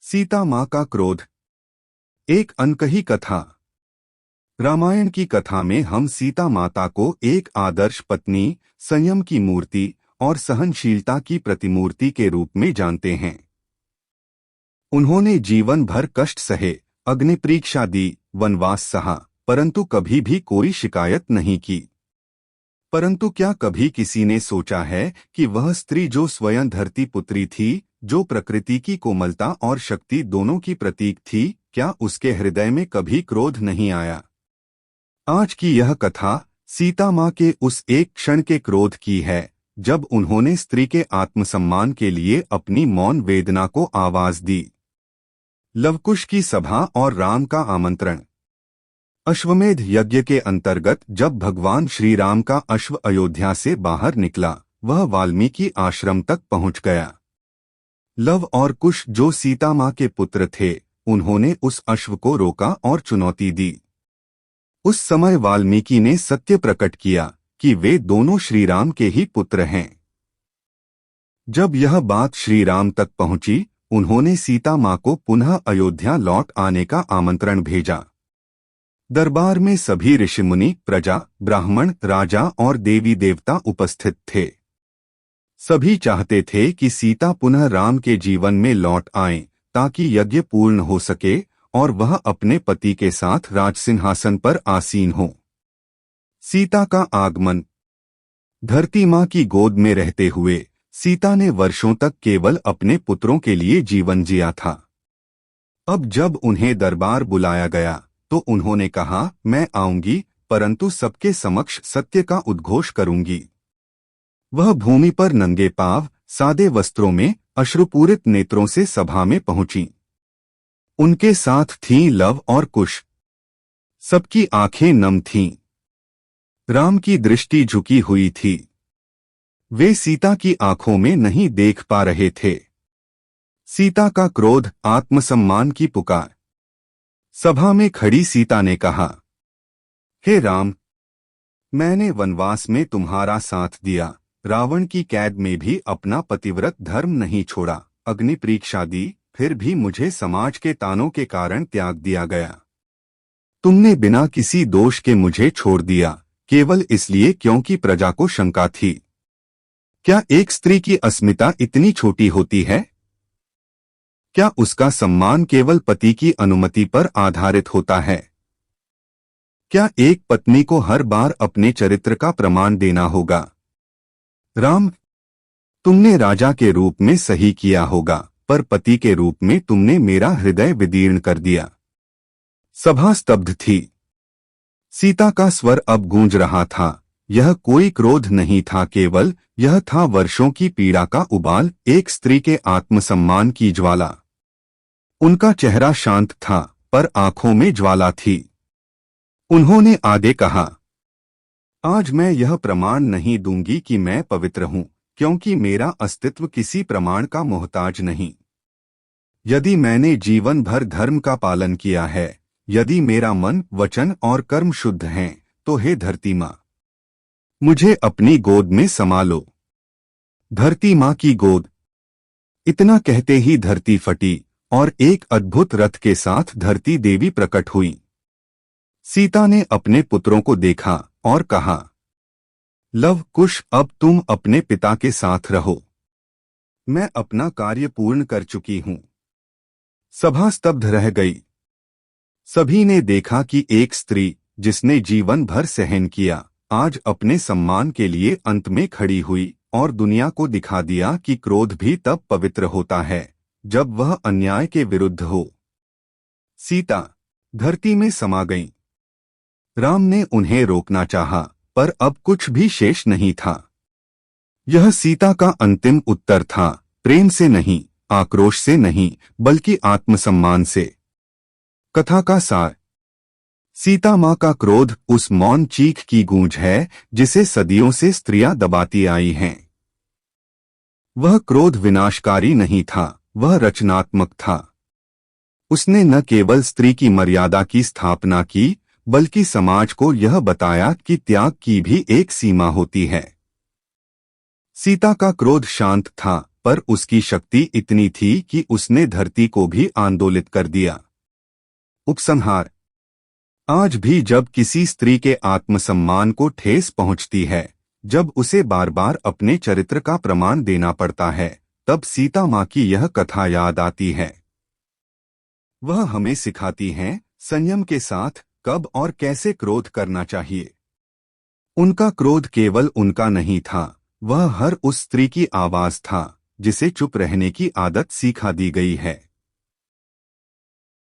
सीता माँ का क्रोध। एक अनकही कथा। रामायण की कथा में हम सीता माता को एक आदर्श पत्नी, संयम की मूर्ति और सहनशीलता की प्रतिमूर्ति के रूप में जानते हैं। उन्होंने जीवन भर कष्ट सहे, अग्नि परीक्षा दी, वनवास सहा, परंतु कभी भी कोई शिकायत नहीं की। परंतु क्या कभी किसी ने सोचा है कि वह स्त्री जो स्वयं धरती पुत्री थी, जो प्रकृति की कोमलता और शक्ति दोनों की प्रतीक थी, क्या उसके हृदय में कभी क्रोध नहीं आया? आज की यह कथा सीता माँ के उस एक क्षण के क्रोध की है, जब उन्होंने स्त्री के आत्मसम्मान के लिए अपनी मौन वेदना को आवाज दी। लवकुश की सभा और राम का आमंत्रण। अश्वमेध यज्ञ के अंतर्गत जब भगवान श्री राम का अश्व अयोध्या से बाहर निकला, वह वाल्मीकि आश्रम तक पहुंच गया। लव और कुश जो सीता माँ के पुत्र थे, उन्होंने उस अश्व को रोका और चुनौती दी। उस समय वाल्मीकि ने सत्य प्रकट किया कि वे दोनों श्री राम के ही पुत्र हैं। जब यह बात श्री राम तक पहुंची, उन्होंने सीता माँ को पुनः अयोध्या लौट आने का आमंत्रण भेजा। दरबार में सभी ऋषिमुनि, प्रजा, ब्राह्मण, राजा और देवी देवता उपस्थित थे। सभी चाहते थे कि सीता पुनः राम के जीवन में लौट आएं, ताकि यज्ञ पूर्ण हो सके और वह अपने पति के साथ राजसिंहासन पर आसीन हो। सीता का आगमन। धरती माँ की गोद में रहते हुए सीता ने वर्षों तक केवल अपने पुत्रों के लिए जीवन जिया था। अब जब उन्हें दरबार बुलाया गया, तो उन्होंने कहा, मैं आऊंगी, परंतु सबके समक्ष सत्य का उद्घोष करूंगी। वह भूमि पर नंगे पांव, सादे वस्त्रों में, अश्रुपूरित नेत्रों से सभा में पहुंची। उनके साथ थीं लव और कुश। सबकी आंखें नम थीं। राम की दृष्टि झुकी हुई थी। वे सीता की आंखों में नहीं देख पा रहे थे। सीता का क्रोध, आत्मसम्मान की पुकार। सभा में खड़ी सीता ने कहा, हे राम, मैंने वनवास में तुम्हारा साथ दिया, रावण की कैद में भी अपना पतिव्रत धर्म नहीं छोड़ा, अग्नि परीक्षा दी, फिर भी मुझे समाज के तानों के कारण त्याग दिया गया। तुमने बिना किसी दोष के मुझे छोड़ दिया, केवल इसलिए क्योंकि प्रजा को शंका थी। क्या एक स्त्री की अस्मिता इतनी छोटी होती है? क्या उसका सम्मान केवल पति की अनुमति पर आधारित होता है? क्या एक पत्नी को हर बार अपने चरित्र का प्रमाण देना होगा? राम, तुमने राजा के रूप में सही किया होगा, पर पति के रूप में तुमने मेरा हृदय विदीर्ण कर दिया। सभा स्तब्ध थी। सीता का स्वर अब गूंज रहा था। यह कोई क्रोध नहीं था, केवल यह था वर्षों की पीड़ा का उबाल, एक स्त्री के आत्मसम्मान की ज्वाला। उनका चेहरा शांत था, पर आंखों में ज्वाला थी। उन्होंने आगे कहा, आज मैं यह प्रमाण नहीं दूंगी कि मैं पवित्र हूं, क्योंकि मेरा अस्तित्व किसी प्रमाण का मोहताज नहीं। यदि मैंने जीवन भर धर्म का पालन किया है, यदि मेरा मन, वचन और कर्म शुद्ध हैं, तो हे धरती माँ, मुझे अपनी गोद में समा लो। धरती माँ की गोद। इतना कहते ही धरती फटी और एक अद्भुत रथ के साथ धरती देवी प्रकट हुई। सीता ने अपने पुत्रों को देखा और कहा, लव, कुश, अब तुम अपने पिता के साथ रहो। मैं अपना कार्य पूर्ण कर चुकी हूं। सभा स्तब्ध रह गई। सभी ने देखा कि एक स्त्री, जिसने जीवन भर सहन किया, आज अपने सम्मान के लिए अंत में खड़ी हुई और दुनिया को दिखा दिया कि क्रोध भी तब पवित्र होता है जब वह अन्याय के विरुद्ध हो। सीता धरती में समा गईं। राम ने उन्हें रोकना चाहा, पर अब कुछ भी शेष नहीं था। यह सीता का अंतिम उत्तर था, प्रेम से नहीं, आक्रोश से नहीं, बल्कि आत्मसम्मान से। कथा का सार। सीता माँ का क्रोध उस मौन चीख की गूंज है जिसे सदियों से स्त्रियां दबाती आई हैं। वह क्रोध विनाशकारी नहीं था, वह रचनात्मक था। उसने न केवल स्त्री की मर्यादा की स्थापना की, बल्कि समाज को यह बताया कि त्याग की भी एक सीमा होती है। सीता का क्रोध शांत था, पर उसकी शक्ति इतनी थी कि उसने धरती को भी आंदोलित कर दिया। उपसंहार। आज भी जब किसी स्त्री के आत्मसम्मान को ठेस पहुंचती है, जब उसे बार बार अपने चरित्र का प्रमाण देना पड़ता है, तब सीता माँ की यह कथा याद आती है। वह हमें सिखाती हैं संयम के साथ कब और कैसे क्रोध करना चाहिए। उनका क्रोध केवल उनका नहीं था, वह हर उस स्त्री की आवाज था जिसे चुप रहने की आदत सिखा दी गई है।